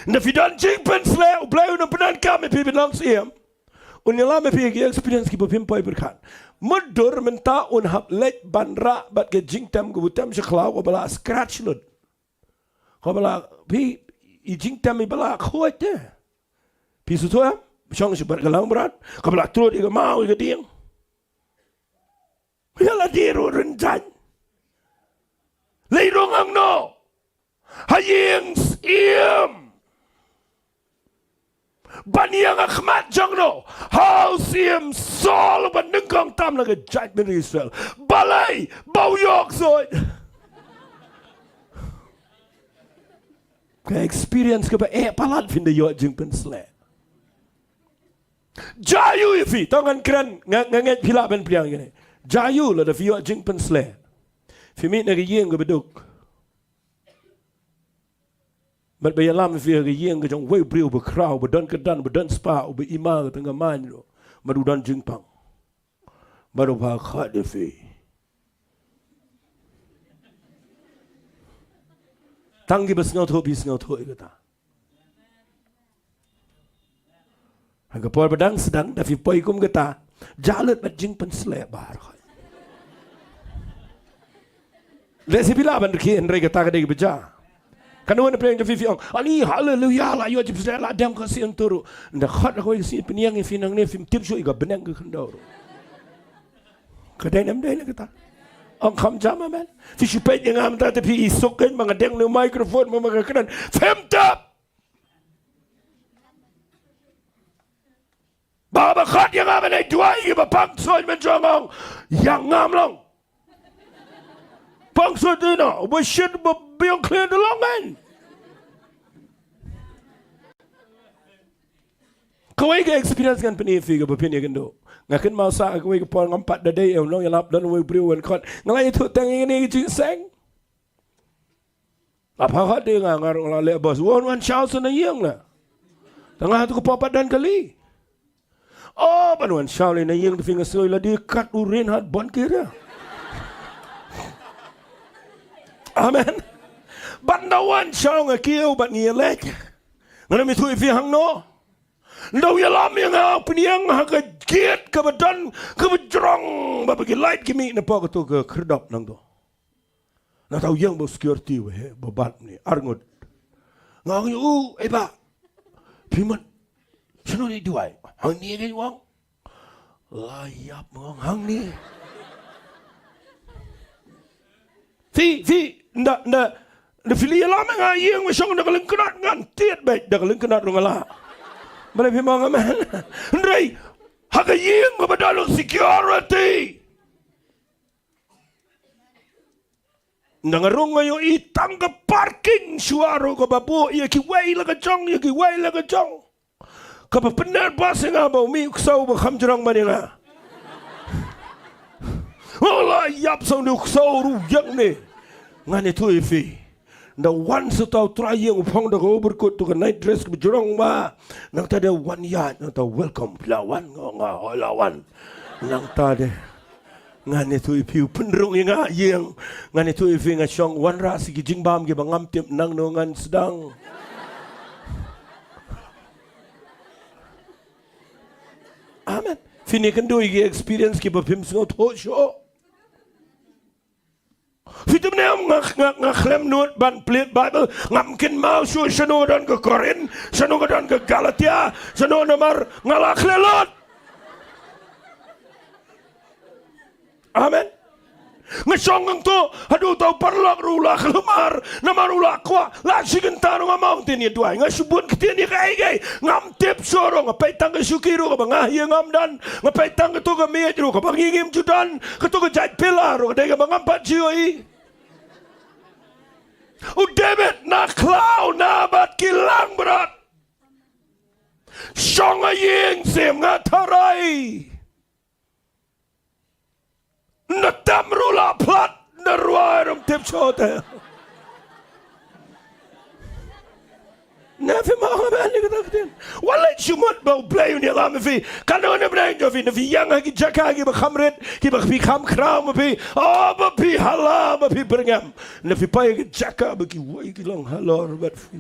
Na fidan jingpynsleh ubleu na penan kami pi benang siam. Unyala me pi experience ki bopim pai berkan. Mudur menta un hab lek banra bat ke jingtam ke butam seklau ko bala scratch lut. Ko bala pi I jingtam I bala khoit te. Pi su toa chong se bar galang berat. Ko bala trut I mau I dieng. Yala diru renjan. Leirong ang no. Haying iem. Baniang akhmat jang no. How iem sol ban nengkang tam laga judgment Israel. Balai bau yok soy. Ke experience ke ba palat fin de yo jingpynsleh. Jayu ifi tangan kran nganget pila ben priang gini. Jayu la da fi yo jingpynsleh. Fi mit na yeng ke beduk. But by alam fi ke yeng ke jong wei briu be krau be don ke dan be don spa be ima ke tengah man ro. Madu dan jingpang. Baru ba khat de fi. Tangi besngot ho bisngot ho kata. Hangga por badang sedang da fi poi kum kata. Jalut bat jingpynsleh bar. Lesi bila ban ki Andre kata ka dei beja. Kanu na preng da fi ong. Ali hallelujah la yo jingpynsleh la dem ka si anturu. Nda khat ko si peniang fi nang ne fi tip so iga benang ka khandor. Ka dai nam dai na kata. Ang kam jama man. Fi supet yang am ta pi isoken mga deng no microphone mga kanan. Femtap. Baba khat yang am na duai ba pang soy men jongong. Yang ngam long. Pang soy dina. Ba shit ba biang clear de long man. Kawai ke experience kan peni fi ga bapini gendo. Ngakin mau sa aku ke pon ngampat dadai long yalap dan we briu wan khot ngalai tu tang ini ji seng apa khat de ngar la le bos wan chao sana yeng la tengah tu ke papat dan kali oh ban wan chao le na yeng tu finga soi la di kat urin hat bon kira amen ban da wan chao ngakiu ban ngi lek ngana mi tu fi hang no Ndau ya lam yang peniang ha ke giat ke badan ke bejrong ba bagi light kimi na pa to ke kerdap nang to. Na tau yang bo security we bobat ni arngot. Ngang yu ba. Piman. Sino ni duai? Hang ni ke wang. Layap ngong hang ni. Fi nda fili ya lam nga yang we song na kalengkenat ngan tiet baik da kalengkenat rongala. Mana memang aman. Ndai hagayeng mabadalo security. Nangarong ngayon itang ka parking suaro ka babu iya ki way la ka jong iya ki way la ka jong. Kapapenar basa nga ba umi uksaw ba kamjurang manila. Wala yap sa uksaw ruyang ni. Ngani tu ifi. Na one setau try yang upang dah kau berkut tu kan night dress berjurang ba, nang tadi one yard, nang tahu welcome lawan ngah lawan, nang tadi ngan itu ipiu penrung yang ngan itu ipi ngasiong one ras si jingbam ke bangam tiap nang nongan sedang. Amen. Fini kan doi ke experience ke bapim sengot ho show. Fitum nem ngaklem nut ban pelit Bible ngamkin mau su seno dan ke Korin, seno dan ke Galatia, seno namar ngalak lelot. Amen. Ngesong tu, aduh tau perlak rula kelemar, namar rula kuah, lagi kentar ngamau tinia dua, ngasubun ketinia kai ngam tip sorong, ngapai tangga sukiru ke bangah yang ngam dan ngapai tangga tu ke miadru ke bangingim judan, ketu ke jait pilar, ke dega bangampat jioi. Udebet na klau na bat kilang berat, song ayeng sem ngatarai. Natam rula plat na ruarum tip chote. Nafi mahaman ni kata katin. Walay sumut bau play ni alam fi. Kano na brain jo fi na fi yang hagi jaka hagi bakhamret ki bakpi kham kraw mapi. Oh mapi hala mapi berngam. Na fi pay hagi jaka baki way ki lang halor bat fi.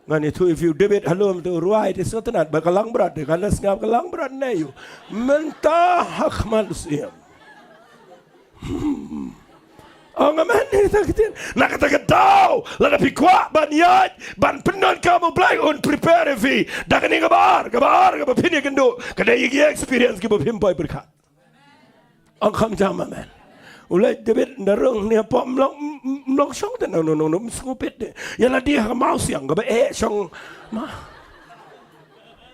Ngani tu if you debit halum tu ruai di sotanat bakalang berat kalau ngap kalang berat neyu mentah hak manusia. Amen. Nak kata tahu, lada pikwa ban iaid ban penon kamu belai un prepare fi. Dah kini kabar pini kendo. Kada igi experience kibo pimpai berkat. Angkam jam amen. Ulai debit darung ni apa mlong song dan no mskupit de. Yalah dia mau siang kaba song ma.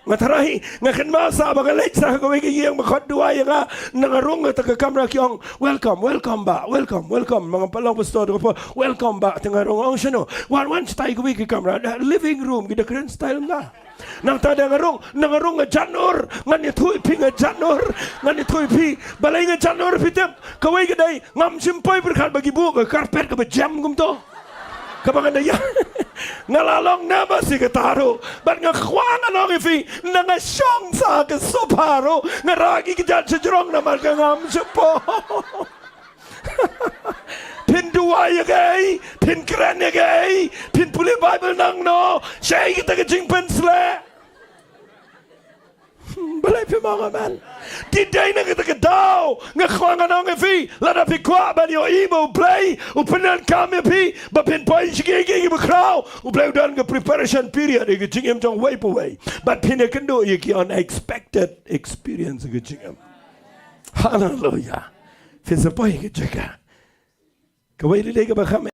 Matarahi ngakan masa bagalay sa kaway kiyang makadua yang nangarong at kamera kiyong welcome back mga palang pastor ko po welcome back tangarong ang siya no one style kaway kamera living room kita keren style na nang tada nangarong nga janor ngani tuy pi nga janor ngani tuy pi balay nga janor pitem kaway kaday ngam simpay berkat bagi bu karpet ka jam gumto kapag na yan ngalalong nama si kataro bat nga kwang anong ifi nga siyong sa kasuparo nga ragi ka dyan sa jirong naman ka ngam siya po pin duwa yagay pin kren yagay pin puli Bible nang no siya kita ka jingpynsleh balay pi mga man diday na kita kadaw nga kwang anong ifi lada pi kwa ba niyo ibo play upinan kami pi ba pin po yung sigigig ibo kraw uplay udan nga preparation period yung jingim jong wipe away but pinakando yung unexpected experience yung jingim hallelujah fisa po yung jika kaway liday ka ba kami